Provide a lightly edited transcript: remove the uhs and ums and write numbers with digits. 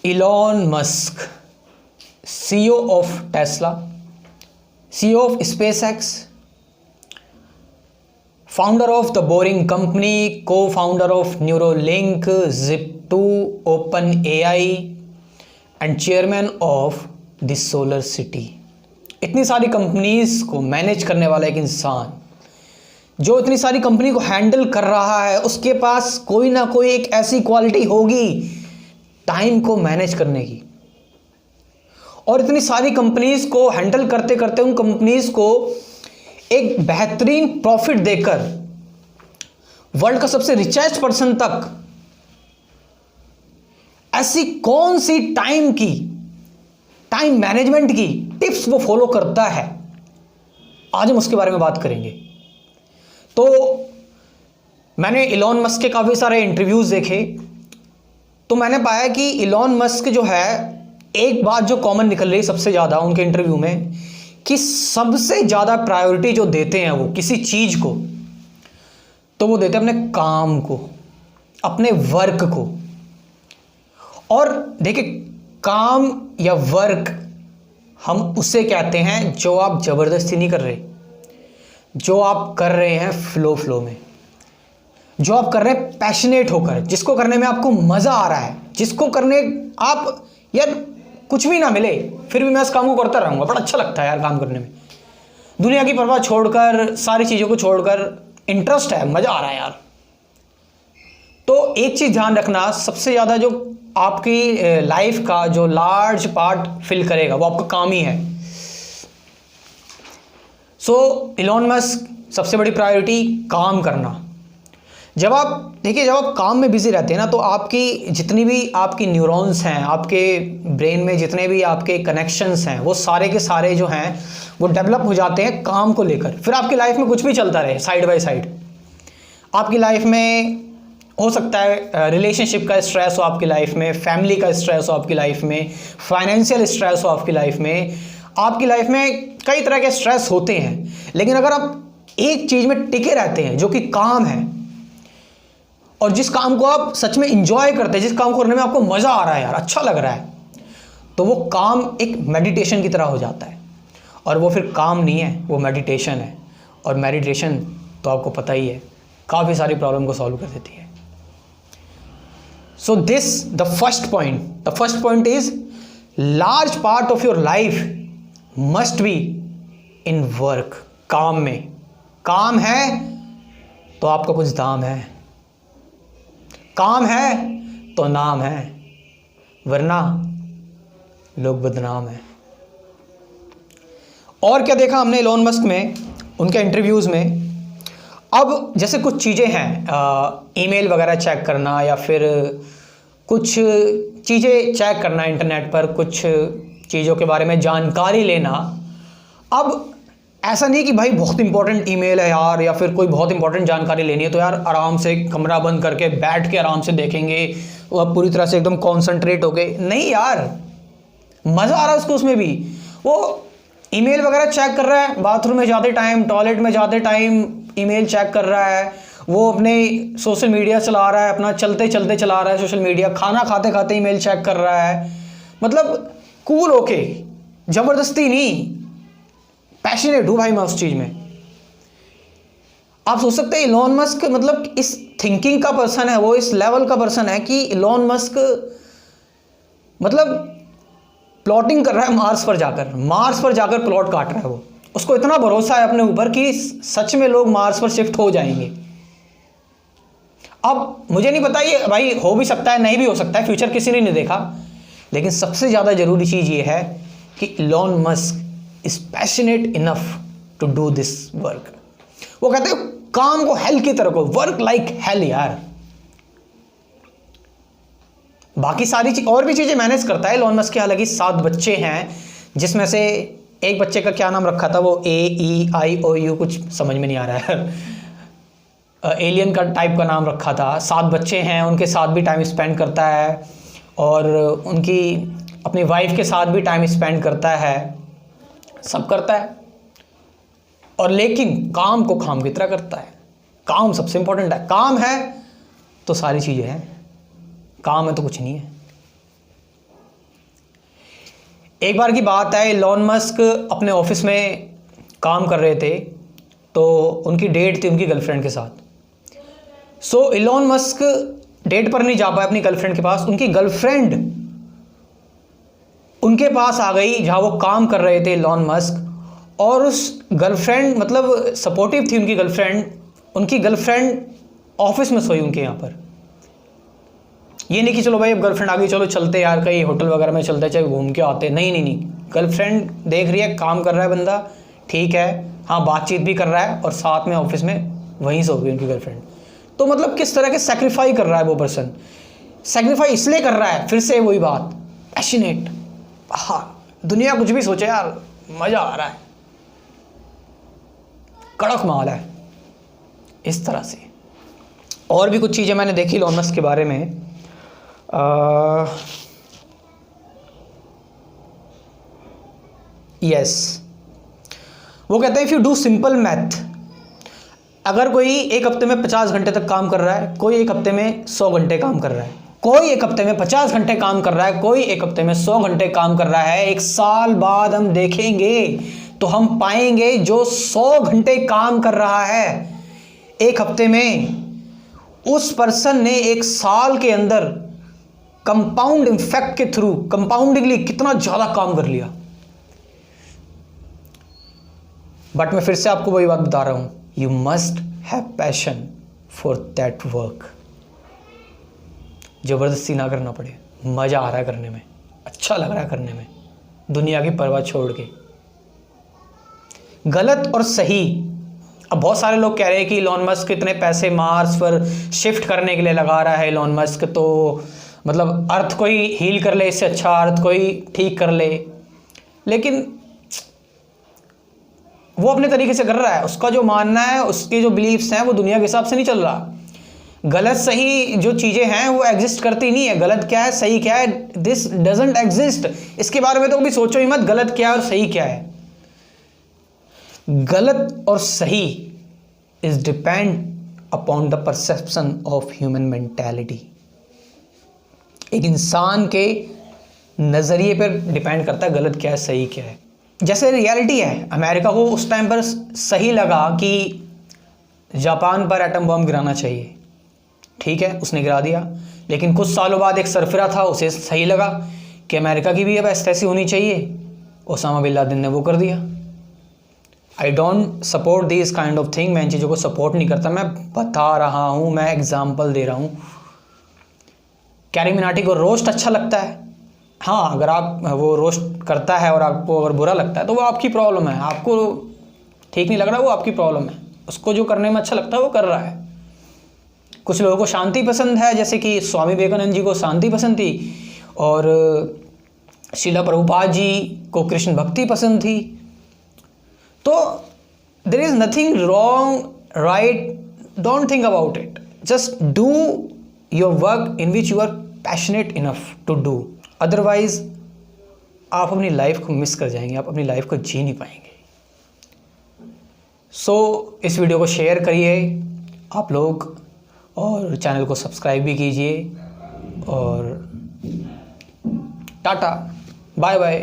Elon Musk, CEO of Tesla, CEO of SpaceX, founder of The Boring Company, co-founder of Neuralink, Zip2, OpenAI and chairman of The Solar City। इतनी सारी companies को manage करने वाला एक इंसान, जो इतनी सारी कंपनी को हैंडल कर रहा है, उसके पास कोई ना कोई एक ऐसी क्वालिटी होगी टाइम को मैनेज करने की। और इतनी सारी कंपनीज को हैंडल करते करते उन कंपनीज को एक बेहतरीन प्रॉफिट देकर वर्ल्ड का सबसे रिचेस्ट पर्सन तक ऐसी कौन सी टाइम मैनेजमेंट की टिप्स वो फॉलो करता है, आज हम उसके बारे में बात करेंगे। तो मैंने इलॉन मस्क के काफ़ी सारे इंटरव्यूज़ देखे, तो मैंने पाया कि इलॉन मस्क जो है, एक बात जो कॉमन निकल रही सबसे ज़्यादा उनके इंटरव्यू में, कि सबसे ज़्यादा प्रायोरिटी जो देते हैं वो किसी चीज़ को, तो वो देते हैं अपने काम को, अपने वर्क को। और देखिए, काम या वर्क हम उसे कहते हैं जो आप ज़बरदस्ती नहीं कर रहे, जो आप कर रहे हैं फ्लो में, जो आप कर रहे हैं पैशनेट होकर, जिसको करने में आपको मज़ा आ रहा है, जिसको करने आप यार कुछ भी ना मिले फिर भी मैं इस काम को करता रहूँगा, बड़ा अच्छा लगता है यार काम करने में। दुनिया की परवाह छोड़कर, सारी चीज़ों को छोड़कर, इंटरेस्ट है, मज़ा आ रहा है यार। तो एक चीज़ ध्यान रखना, सबसे ज़्यादा जो आपकी लाइफ का जो लार्ज पार्ट फिल करेगा वो आपका काम ही है। सो इलॉन मस्क सबसे बड़ी प्रायोरिटी काम करना। जब आप देखिए, जब आप काम में बिजी रहते हैं ना, तो आपकी जितनी भी आपकी न्यूरॉन्स हैं, आपके ब्रेन में जितने भी आपके कनेक्शंस हैं, वो सारे के सारे जो हैं वो डेवलप हो जाते हैं काम को लेकर। फिर आपकी लाइफ में कुछ भी चलता रहे साइड बाय साइड। आपकी लाइफ में हो सकता है रिलेशनशिप का स्ट्रेस हो, आपकी लाइफ में फैमिली का स्ट्रेस हो, आपकी लाइफ में फाइनेंशियल स्ट्रेस हो, आपकी लाइफ में कई तरह के स्ट्रेस होते हैं। लेकिन अगर आप एक चीज़ में टिके रहते हैं जो कि काम है, और जिस काम को आप सच में इंजॉय करते हैं, जिस काम को करने में आपको मज़ा आ रहा है यार, अच्छा लग रहा है, तो वो काम एक मेडिटेशन की तरह हो जाता है। और वो फिर काम नहीं है, वो मेडिटेशन है। और मेडिटेशन तो आपको पता ही है, काफ़ी सारी प्रॉब्लम को सॉल्व कर देती है। So the first point is large part of your life must be in work, काम में। काम है तो आपका कुछ दाम है, काम है तो नाम है, वरना लोग बदनाम हैं। और क्या देखा हमने इलॉन मस्क में, उनके इंटरव्यूज़ में, अब जैसे कुछ चीज़ें हैं, ईमेल वगैरह चेक करना या फिर कुछ चीज़ें चेक करना इंटरनेट पर, कुछ चीज़ों के बारे में जानकारी लेना। अब ऐसा नहीं कि भाई बहुत इंपॉर्टेंट ईमेल है यार, या फिर कोई बहुत इंपॉर्टेंट जानकारी लेनी है तो यार आराम से कमरा बंद करके बैठ के आराम से देखेंगे, वो पूरी तरह से एकदम कॉन्सेंट्रेट हो गए। नहीं यार, मज़ा आ रहा है उसको, उसमें भी वो ईमेल वगैरह चेक कर रहा है, बाथरूम में जाते टाइम, टॉयलेट में जाते टाइम ईमेल चेक कर रहा है, वो अपने सोशल मीडिया चला रहा है, अपना चलते चलते चला रहा है सोशल मीडिया, खाना खाते खाते ईमेल चेक कर रहा है। मतलब कूल होके, ज़बरदस्ती नहीं, पैशनेट हूँ भाई मैं उस चीज़ में। आप सोच सकते हैं इलॉन मस्क मतलब इस थिंकिंग का पर्सन है, वो इस लेवल का पर्सन है कि इलॉन मस्क मतलब प्लॉटिंग कर रहा है मार्स पर जाकर प्लॉट काट रहा है। वो, उसको इतना भरोसा है अपने ऊपर कि सच में लोग मार्स पर शिफ्ट हो जाएंगे। अब मुझे नहीं पता ये भाई हो भी सकता है, नहीं भी हो सकता है, फ्यूचर किसी ने नहीं देखा। लेकिन सबसे ज़्यादा ज़रूरी चीज़ ये है कि Elon Musk is passionate enough to do this work. वो कहते हैं काम को हेल की तरह को, वर्क लाइक हेल यार। बाकी सारी और भी चीजें मैनेज करता है इलॉन मस्क के। हालांकि 7 बच्चे हैं, जिसमें से एक बच्चे का क्या नाम रखा था, वो AEIOU, कुछ समझ में नहीं आ रहा है, एलियन का टाइप का नाम रखा था। 7 बच्चे हैं, उनके साथ भी टाइम स्पेंड करता है, और उनकी अपनी वाइफ के साथ भी टाइम स्पेंड करता है, सब करता है। और लेकिन काम को काम की तरह करता है। काम सबसे इंपॉर्टेंट है। काम है तो सारी चीज़ें हैं, काम है तो कुछ नहीं है। एक बार की बात है, इलॉन मस्क अपने ऑफिस में काम कर रहे थे, तो उनकी डेट थी उनकी गर्लफ्रेंड के साथ। सो इलॉन मस्क डेट पर नहीं जा पाए अपनी गर्लफ्रेंड के पास। उनकी गर्लफ्रेंड उनके पास आ गई जहाँ वो काम कर रहे थे इलॉन मस्क, और उस गर्लफ्रेंड मतलब सपोर्टिव थी उनकी गर्लफ्रेंड। उनकी गर्लफ्रेंड ऑफिस में सोई उनके यहाँ पर। ये नहीं कि चलो भाई अब गर्लफ्रेंड आ गई, चलो चलते यार कहीं होटल वगैरह में चलते, चाहे घूम के आते। नहीं नहीं नहीं, गर्लफ्रेंड देख रही है, काम कर रहा है बंदा, ठीक है, हाँ बातचीत भी कर रहा है, और साथ में ऑफिस में वहीं सो गई उनकी गर्लफ्रेंड। तो मतलब किस तरह के सेक्रीफाई कर रहा है वो पर्सन। सेक्रीफाई इसलिए कर रहा है, फिर से वही बात, पैशनेट। हाँ, दुनिया कुछ भी सोचे यार, मज़ा आ रहा है, कड़क माल है, इस तरह से। और भी कुछ चीज़ें मैंने देखी इलॉन मस्क के बारे में। यस, वो कहते हैं if you do simple math, अगर कोई एक हफ्ते में 50 घंटे तक काम कर रहा है, कोई एक हफ्ते में 100 घंटे काम कर रहा है, कोई एक हफ्ते में 50 घंटे काम कर रहा है, कोई एक हफ्ते में 100 घंटे काम कर रहा है, एक साल बाद हम देखेंगे तो हम पाएंगे जो 100 घंटे काम कर रहा है एक हफ्ते में, उस पर्सन ने एक साल के अंदर कंपाउंड इफेक्ट के थ्रू कंपाउंडिंगली कितना ज़्यादा काम कर लिया। बट मैं फिर से आपको वही बात बता रहा हूं, you must have passion for that work. ज़बरदस्ती ना करना पड़े, मज़ा आ रहा है करने में, अच्छा लग रहा है करने में, दुनिया की परवाह छोड़ के। गलत और सही, अब बहुत सारे लोग कह रहे हैं कि इलॉन मस्क इतने पैसे मार्स पर शिफ्ट करने के लिए लगा रहा है इलॉन मस्क, तो मतलब अर्थ को ही हील कर ले, इससे अच्छा अर्थ को ही ठीक कर ले। लेकिन वो अपने तरीके से कर रहा है, उसका जो मानना है, उसके जो बिलीफ्स हैं, वो दुनिया के हिसाब से नहीं चल रहा। गलत सही जो चीज़ें हैं वो एग्जिस्ट करती नहीं है। गलत क्या है, सही क्या है, दिस डजंट एग्जिस्ट। इसके बारे में तो कभी सोचो ही मत, गलत क्या है और सही क्या है। गलत और सही is depend upon the perception of human mentality. एक इंसान के नज़रिए पर डिपेंड करता है गलत क्या है, सही क्या है। जैसे रियलिटी है, अमेरिका को उस टाइम पर सही लगा कि जापान पर एटम बम गिराना चाहिए, ठीक है, उसने गिरा दिया। लेकिन कुछ सालों बाद एक सरफिरा था, उसे सही लगा कि अमेरिका की भी अब ऐसी होनी चाहिए, ओसामा बिन लादेन ने वो कर दिया। I don't support this kind of thing, मैं इन चीज़ों को सपोर्ट नहीं करता, मैं बता रहा हूँ, मैं एग्जाम्पल दे रहा हूँ। कैरी मिनाटी को रोस्ट अच्छा लगता है, हाँ, अगर आप वो रोस्ट करता है और आपको अगर बुरा लगता है तो वो आपकी प्रॉब्लम है, आपको ठीक नहीं लग रहा, वो आपकी प्रॉब्लम है। उसको जो करने में अच्छा लगता है वो कर रहा है। कुछ लोगों को शांति पसंद है, जैसे कि स्वामी विवेकानंद जी को शांति पसंद थी, और शीला प्रभुपाद जी को कृष्ण भक्ति पसंद थी। तो there is nothing wrong, right, don't think about it, just do your work in which you are passionate enough to do. Otherwise आप अपनी लाइफ को मिस कर जाएंगे, आप अपनी लाइफ को जी नहीं पाएंगे। सो इस वीडियो को शेयर करिए आप लोग, और चैनल को सब्सक्राइब भी कीजिए, और टाटा, बाय बाय।